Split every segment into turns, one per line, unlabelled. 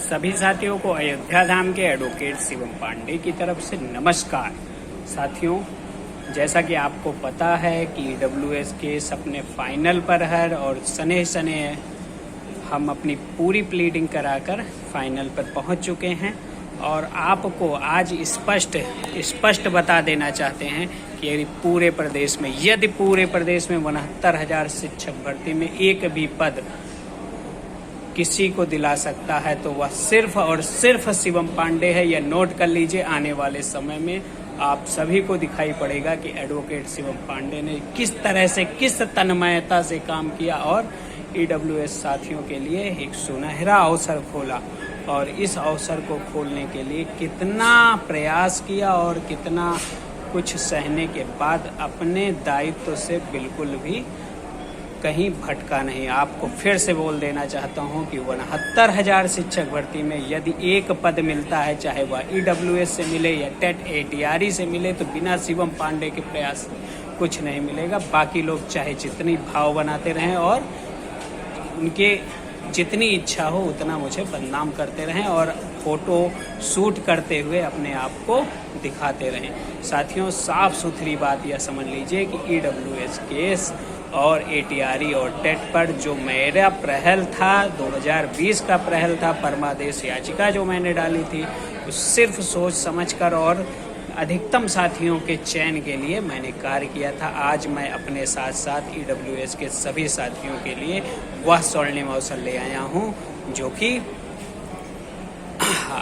सभी साथियों को अयोध्या धाम के एडवोकेट शिवम पांडे की तरफ से नमस्कार। साथियों, जैसा कि आपको पता है कि EWS केस अपने फाइनल पर है और सने सने हम अपनी पूरी प्लीडिंग कराकर फाइनल पर पहुंच चुके हैं और आपको आज स्पष्ट बता देना चाहते हैं कि यदि पूरे प्रदेश में 69,000 शिक्षक भर्ती में एक भी पद किसी को दिला सकता है तो वह सिर्फ और सिर्फ शिवम पांडे है। यह नोट कर लीजिए। आने वाले समय में आप सभी को दिखाई पड़ेगा कि एडवोकेट शिवम पांडे ने किस तरह से, किस तन्मयता से काम किया और EWS साथियों के लिए एक सुनहरा अवसर खोला और इस अवसर को खोलने के लिए कितना प्रयास किया और कितना कुछ सहने के बाद अपने दायित्व से बिल्कुल भी कहीं भटका नहीं। आपको फिर से बोल देना चाहता हूं कि 69,000 शिक्षक भर्ती में यदि एक पद मिलता है, चाहे वह EWS से मिले या टेट ATRE से मिले, तो बिना शिवम पांडे के प्रयास कुछ नहीं मिलेगा। बाकी लोग चाहे जितनी भाव बनाते रहें और उनके जितनी इच्छा हो उतना मुझे बदनाम करते रहें और फोटो शूट करते हुए अपने आप को दिखाते रहें। साथियों, साफ सुथरी बात यह समझ लीजिए कि EWS केस और ATRE और टेट पर जो मेरा प्रहल था, 2020 का प्रहल था, परमादेश याचिका जो मैंने डाली थी, वो सिर्फ सोच समझकर और अधिकतम साथियों के चयन के लिए मैंने कार्य किया था। आज मैं अपने साथ साथ EWS के सभी साथियों के लिए वह स्वर्णिम अवसर ले आया हूं जो कि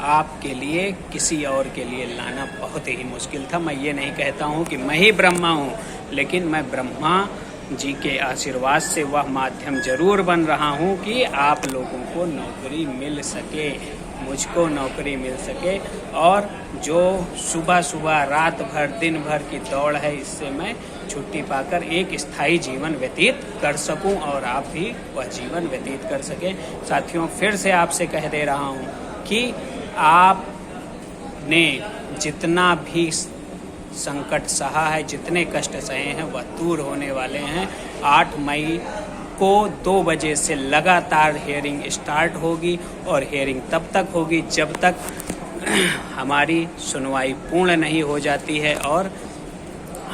आपके लिए किसी और के लिए लाना बहुत ही मुश्किल था। मैं ये नहीं कहता हूं कि मैं ही ब्रह्मा हूं, लेकिन मैं ब्रह्मा जी के आशीर्वाद से वह माध्यम जरूर बन रहा हूं कि आप लोगों को नौकरी मिल सके, मुझको नौकरी मिल सके और जो सुबह रात भर दिन भर की दौड़ है, इससे मैं छुट्टी पाकर एक स्थायी जीवन व्यतीत कर सकूं और आप भी वह जीवन व्यतीत कर सकें। साथियों, फिर से आपसे कह दे रहा हूं कि आपने जितना भी संकट सहा है, जितने कष्ट सहे हैं, वह दूर होने वाले हैं। 8 मई को 2 बजे से लगातार हियरिंग स्टार्ट होगी और हियरिंग तब तक होगी जब तक हमारी सुनवाई पूर्ण नहीं हो जाती है और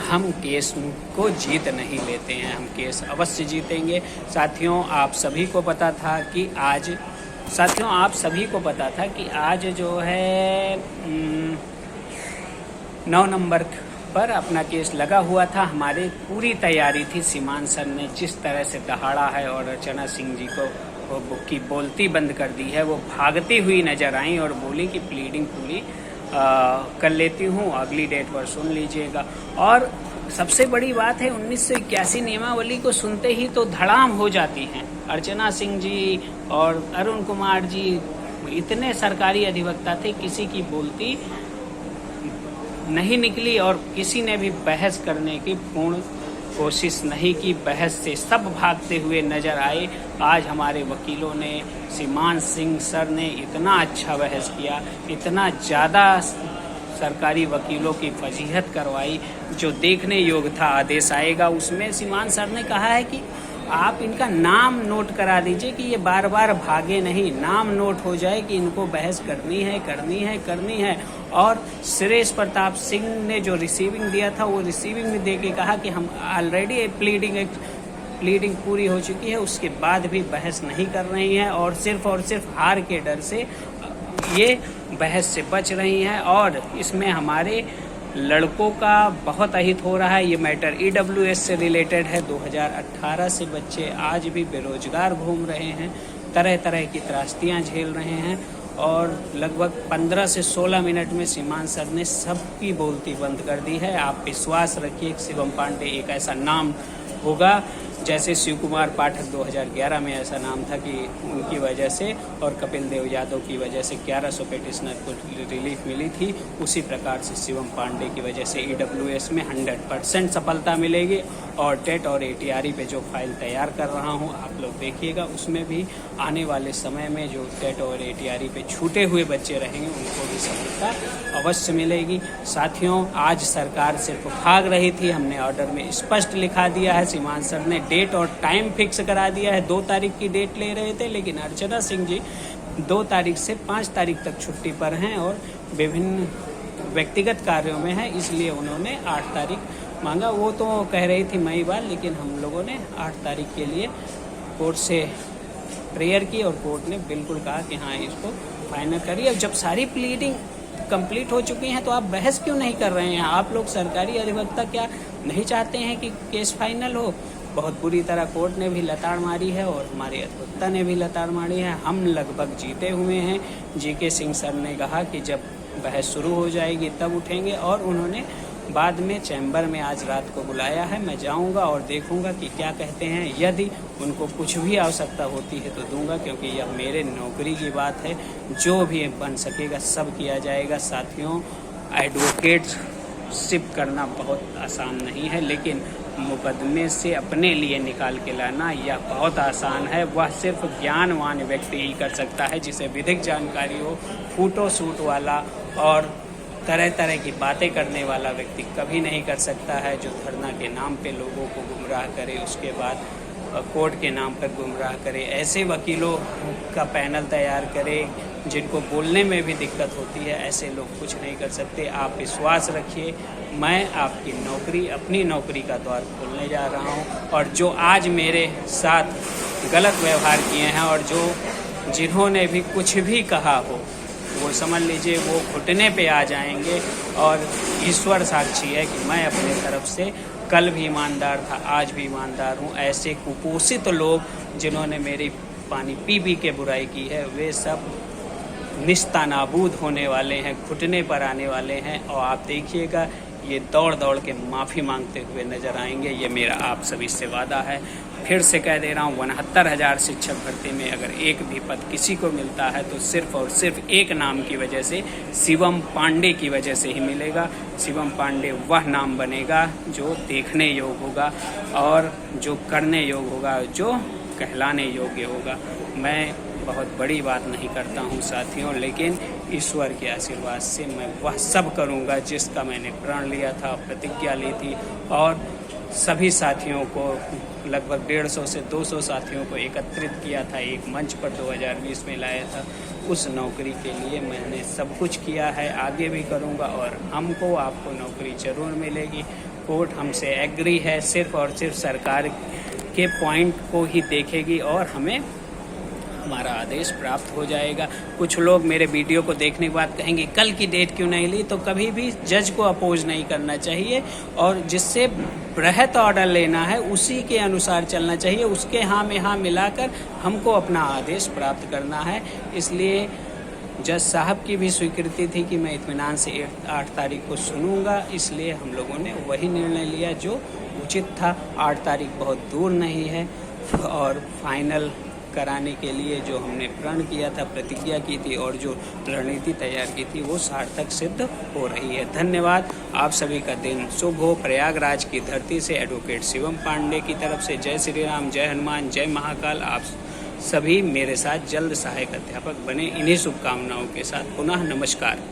हम केस को जीत नहीं लेते हैं। हम केस अवश्य जीतेंगे। साथियों, आप सभी को पता था कि आज जो है 9 नंबर पर अपना केस लगा हुआ था। हमारी पूरी तैयारी थी। सीमान सर ने जिस तरह से दहाड़ा है और अर्चना सिंह जी को वो की बोलती बंद कर दी है, वो भागती हुई नजर आई और बोली कि प्लीडिंग पूरी कर लेती हूँ, अगली डेट पर सुन लीजिएगा। और सबसे बड़ी बात है, 1981 नियमावली को सुनते ही तो धड़ाम हो जाती हैं। अर्चना सिंह जी और अरुण कुमार जी इतने सरकारी अधिवक्ता थे, किसी की बोलती नहीं निकली और किसी ने भी बहस करने की पूर्ण कोशिश नहीं की। बहस से सब भागते हुए नजर आए। आज हमारे वकीलों ने, सीमान सिंह सर ने इतना अच्छा बहस किया, इतना ज़्यादा सरकारी वकीलों की फजीहत करवाई, जो देखने योग्य था। आदेश आएगा उसमें सीमान सर ने कहा है कि आप इनका नाम नोट करा दीजिए कि ये बार बार भागे नहीं, नाम नोट हो जाए कि इनको बहस करनी है। और सुरेश प्रताप सिंह ने जो रिसीविंग दिया था, वो रिसीविंग में दे के कहा कि हम ऑलरेडी प्लीडिंग पूरी हो चुकी है, उसके बाद भी बहस नहीं कर रही हैं और सिर्फ हार के डर से ये बहस से बच रही हैं। और इसमें हमारे लड़कों का बहुत अहित हो रहा है। ये मैटर EWS से रिलेटेड है। 2018 से बच्चे आज भी बेरोजगार घूम रहे हैं, तरह तरह की त्रासदियां झेल रहे हैं और लगभग 15 से 16 मिनट में सीमान सर ने सबकी बोलती बंद कर दी है। आप विश्वास रखिए, शिवम पांडे एक ऐसा नाम होगा जैसे शिव कुमार पाठक 2011 में ऐसा नाम था कि उनकी वजह से और कपिल देव यादव की वजह से 1100 पेटिशनर को रिलीफ मिली थी। उसी प्रकार से शिवम पांडे की वजह से EWS में 100% सफलता मिलेगी और टेट और ATRE पे जो फाइल तैयार कर रहा हूँ, आप लोग देखिएगा, उसमें भी आने वाले समय में जो टेट और ATRE पे छूटे हुए बच्चे रहेंगे उनको भी सफलता अवश्य मिलेगी। साथियों, आज सरकार सिर्फ भाग रही थी। हमने ऑर्डर में स्पष्ट लिखा दिया है, सीमान सर ने डेट और टाइम फिक्स करा दिया है। 2 तारीख की डेट ले रहे थे, लेकिन अर्चना सिंह जी 2 तारीख से 5 तारीख तक छुट्टी पर हैं और विभिन्न व्यक्तिगत कार्यों में हैं, इसलिए उन्होंने 8 तारीख मांगा। वो तो कह रही थी मई बार, लेकिन हम लोगों ने 8 तारीख के लिए कोर्ट से प्रेयर की और कोर्ट ने बिल्कुल कहा कि हाँ इसको फाइनल करिए। अब जब सारी प्लीडिंग कंप्लीट हो चुकी हैं तो आप बहस क्यों नहीं कर रहे हैं? आप लोग सरकारी अधिवक्ता क्या नहीं चाहते हैं कि केस फाइनल हो? बहुत बुरी तरह कोर्ट ने भी लताड़ मारी है और हमारे अधिवक्ता ने भी लताड़ मारी है। हम लगभग जीते हुए हैं। जीके सिंह सर ने कहा कि जब बहस शुरू हो जाएगी तब उठेंगे, और उन्होंने बाद में चैम्बर में आज रात को बुलाया है। मैं जाऊंगा और देखूंगा कि क्या कहते हैं। यदि उनको कुछ भी आवश्यकता होती है तो दूंगा, क्योंकि यह मेरे नौकरी की बात है। जो भी बन सकेगा सब किया जाएगा। साथियों, एडवोकेटशिप करना बहुत आसान नहीं है, लेकिन मुकदमे से अपने लिए निकाल के लाना यह बहुत आसान है। वह सिर्फ ज्ञानवान व्यक्ति ही कर सकता है, जिसे विधिक जानकारी हो। फूटो सूट वाला और तरह तरह की बातें करने वाला व्यक्ति कभी नहीं कर सकता है। जो धरना के नाम पे लोगों को गुमराह करे, उसके बाद कोर्ट के नाम पर गुमराह करे, ऐसे वकीलों का पैनल तैयार करे जिनको बोलने में भी दिक्कत होती है, ऐसे लोग कुछ नहीं कर सकते। आप विश्वास रखिए, मैं आपकी नौकरी, अपनी नौकरी का द्वार खोलने जा रहा हूं। और जो आज मेरे साथ गलत व्यवहार किए हैं और जिन्होंने भी कुछ भी कहा हो, वो समझ लीजिए वो घुटने पे आ जाएंगे। और ईश्वर साक्षी है कि मैं अपने तरफ से कल भी ईमानदार था, आज भी ईमानदार हूँ। ऐसे कुपोषित लोग जिन्होंने मेरी पानी पी के बुराई की है, वे सब निस्तानाबूद होने वाले हैं, घुटने पर आने वाले हैं। और आप देखिएगा ये दौड़ दौड़ के माफ़ी मांगते हुए नजर आएंगे। ये मेरा आप सभी से वादा है। फिर से कह दे रहा हूँ, 69,000 शिक्षक भर्ती में अगर एक भी पद किसी को मिलता है तो सिर्फ और सिर्फ एक नाम की वजह से, शिवम पांडे की वजह से ही मिलेगा। शिवम पांडे वह नाम बनेगा जो देखने योग्य होगा और जो करने योग्य होगा, जो कहलाने योग्य होगा। मैं बहुत बड़ी बात नहीं करता हूँ साथियों, लेकिन ईश्वर के आशीर्वाद से मैं वह सब करूँगा जिसका मैंने प्रण लिया था, प्रतिज्ञा ली थी। और सभी साथियों को, लगभग 150 से 200 साथियों को एकत्रित किया था, एक मंच पर 2020 में लाया था। उस नौकरी के लिए मैंने सब कुछ किया है, आगे भी करूँगा। और हमको, आपको नौकरी ज़रूर मिलेगी। कोर्ट हमसे एग्री है, सिर्फ और सिर्फ सरकार के पॉइंट को ही देखेगी और हमें हमारा आदेश प्राप्त हो जाएगा। कुछ लोग मेरे वीडियो को देखने के बाद कहेंगे कल की डेट क्यों नहीं ली? तो कभी भी जज को अपोज नहीं करना चाहिए और जिससे बृहत ऑर्डर लेना है उसी के अनुसार चलना चाहिए। उसके हाँ में हाँ मिलाकर हमको अपना आदेश प्राप्त करना है। इसलिए जज साहब की भी स्वीकृति थी कि मैं इत्मीनान से 8 तारीख को सुनूंगा, इसलिए हम लोगों ने वही निर्णय लिया जो उचित था। 8 तारीख बहुत दूर नहीं है और फाइनल कराने के लिए जो हमने प्रण किया था, प्रतिज्ञा की थी और जो रणनीति तैयार की थी, वो सार्थक सिद्ध हो रही है। धन्यवाद। आप सभी का दिन शुभ हो। प्रयागराज की धरती से एडवोकेट शिवम पांडे की तरफ से जय श्री राम, जय हनुमान, जय महाकाल। आप सभी मेरे साथ जल्द सहायक अध्यापक बने, इन्हीं शुभकामनाओं के साथ पुनः नमस्कार।